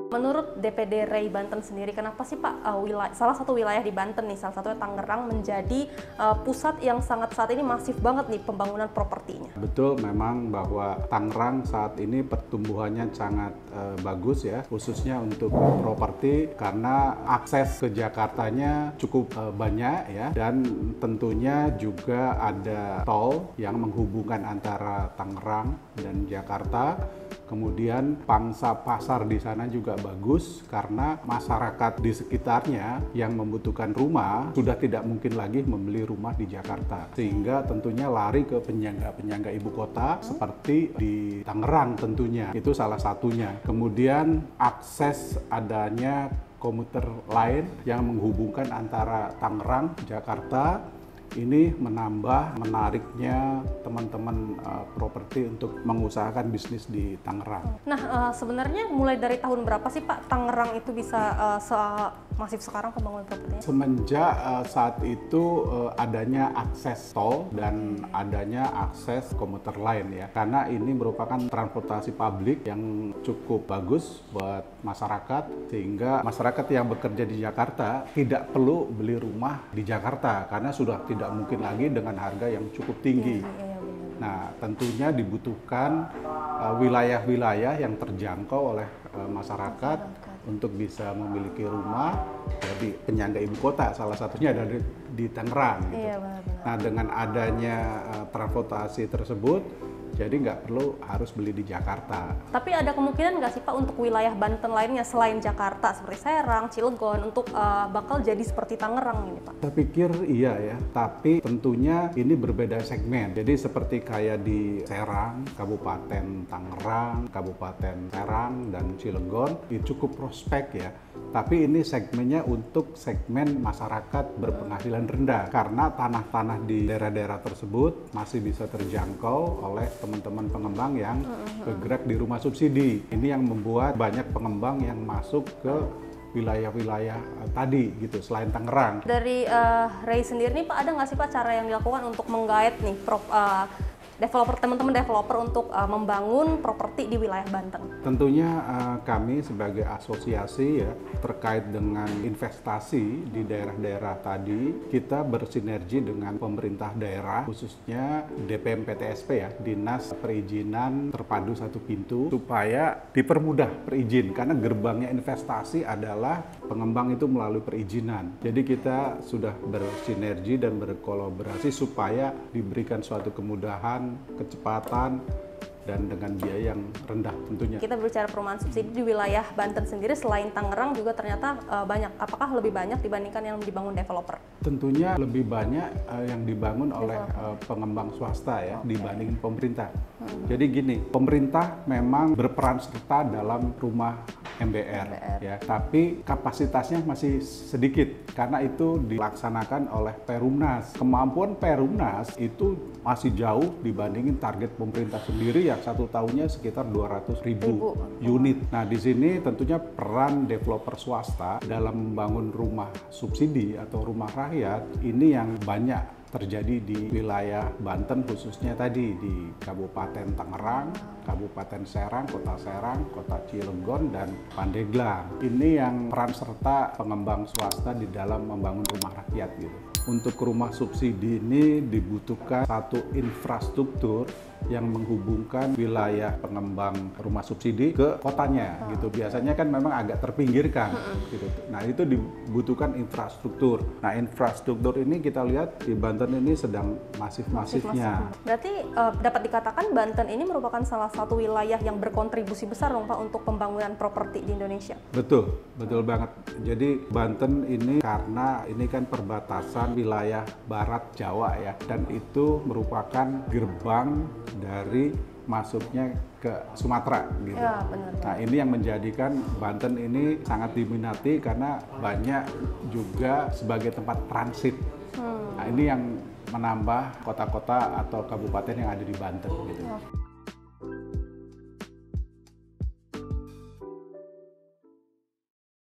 Menurut DPD REI Banten sendiri, kenapa sih Pak salah satu wilayah di Banten nih, salah satunya Tangerang menjadi pusat yang sangat saat ini masif banget nih pembangunan propertinya? Betul, memang bahwa Tangerang saat ini pertumbuhannya sangat bagus ya, khususnya untuk properti karena akses ke Jakartanya cukup banyak ya, dan tentunya juga ada tol yang menghubungkan antara Tangerang dan Jakarta. Kemudian pangsa pasar di sana juga bagus karena masyarakat di sekitarnya yang membutuhkan rumah sudah tidak mungkin lagi membeli rumah di Jakarta, sehingga tentunya lari ke penyangga-penyangga ibu kota seperti di Tangerang tentunya, itu salah satunya. Kemudian akses adanya komuter lain yang menghubungkan antara Tangerang, Jakarta, ini menambah menariknya teman-teman properti untuk mengusahakan bisnis di Tangerang. Nah, sebenarnya mulai dari tahun berapa sih Pak Tangerang itu bisa masif sekarang pembangunan propertinya? Semenjak saat itu adanya akses tol dan adanya akses komuter lain ya, karena ini merupakan transportasi publik yang cukup bagus buat masyarakat, sehingga masyarakat yang bekerja di Jakarta tidak perlu beli rumah di Jakarta karena sudah tidak mungkin lagi dengan harga yang cukup tinggi. Nah, tentunya dibutuhkan wilayah-wilayah yang terjangkau oleh masyarakat untuk bisa memiliki rumah jadi penyangga ibu kota, salah satunya ada di Tangerang. Gitu. Nah, dengan adanya transportasi tersebut, jadi nggak perlu harus beli di Jakarta. Tapi ada kemungkinan nggak sih Pak untuk wilayah Banten lainnya selain Jakarta seperti Serang, Cilegon untuk bakal jadi seperti Tangerang ini Pak? Saya pikir iya ya, tapi tentunya ini berbeda segmen. Jadi seperti kayak di Serang, Kabupaten Tangerang, Kabupaten Serang, dan Cilegon itu cukup prospek ya. Tapi ini segmennya untuk segmen masyarakat berpenghasilan rendah karena tanah-tanah di daerah-daerah tersebut masih bisa terjangkau oleh teman-teman pengembang yang bergerak di rumah subsidi. Ini yang membuat banyak pengembang yang masuk ke wilayah-wilayah tadi gitu selain Tangerang. Dari REI sendiri nih Pak, ada nggak sih Pak cara yang dilakukan untuk menggait nih teman-teman developer untuk membangun properti di wilayah Banten? Tentunya kami sebagai asosiasi ya terkait dengan investasi di daerah-daerah tadi, kita bersinergi dengan pemerintah daerah, khususnya DPM PTSP ya, Dinas Perizinan Terpadu Satu Pintu, supaya dipermudah perizin karena gerbangnya investasi adalah pengembang itu melalui perizinan. Jadi kita sudah bersinergi dan berkolaborasi supaya diberikan suatu kemudahan, kecepatan, dan dengan biaya yang rendah tentunya. Kita berbicara perumahan subsidi di wilayah Banten sendiri selain Tangerang juga ternyata banyak. Apakah lebih banyak dibandingkan yang dibangun developer? Tentunya lebih banyak yang dibangun oleh pengembang swasta ya dibanding pemerintah. Jadi gini, pemerintah memang berperan serta dalam rumah MBR. Ya, tapi kapasitasnya masih sedikit karena itu dilaksanakan oleh Perumnas. Kemampuan Perumnas itu masih jauh dibandingin target pemerintah sendiri yang satu tahunnya sekitar 200.000 unit. Nah, di sini tentunya peran developer swasta dalam membangun rumah subsidi atau rumah rakyat ini yang banyak terjadi di wilayah Banten, khususnya tadi di Kabupaten Tangerang, Kabupaten Serang, Kota Cilegon, dan Pandeglang. Ini yang peran serta pengembang swasta di dalam membangun rumah rakyat gitu. Untuk rumah subsidi ini dibutuhkan satu infrastruktur yang menghubungkan wilayah pengembang rumah subsidi ke kotanya gitu. Biasanya kan memang agak terpinggirkan gitu. Nah, itu dibutuhkan infrastruktur. Nah, infrastruktur ini kita lihat di Banten ini sedang masif-masifnya. Berarti dapat dikatakan Banten ini merupakan salah satu wilayah yang berkontribusi besar dong Pak untuk pembangunan properti di Indonesia. Betul, betul banget. Jadi Banten ini karena ini kan perbatasan wilayah barat Jawa ya, dan itu merupakan gerbang dari masuknya ke Sumatera gitu. Ya, benar. Nah, ini yang menjadikan Banten ini sangat diminati karena banyak juga sebagai tempat transit. Nah, ini yang menambah kota-kota atau kabupaten yang ada di Banten gitu.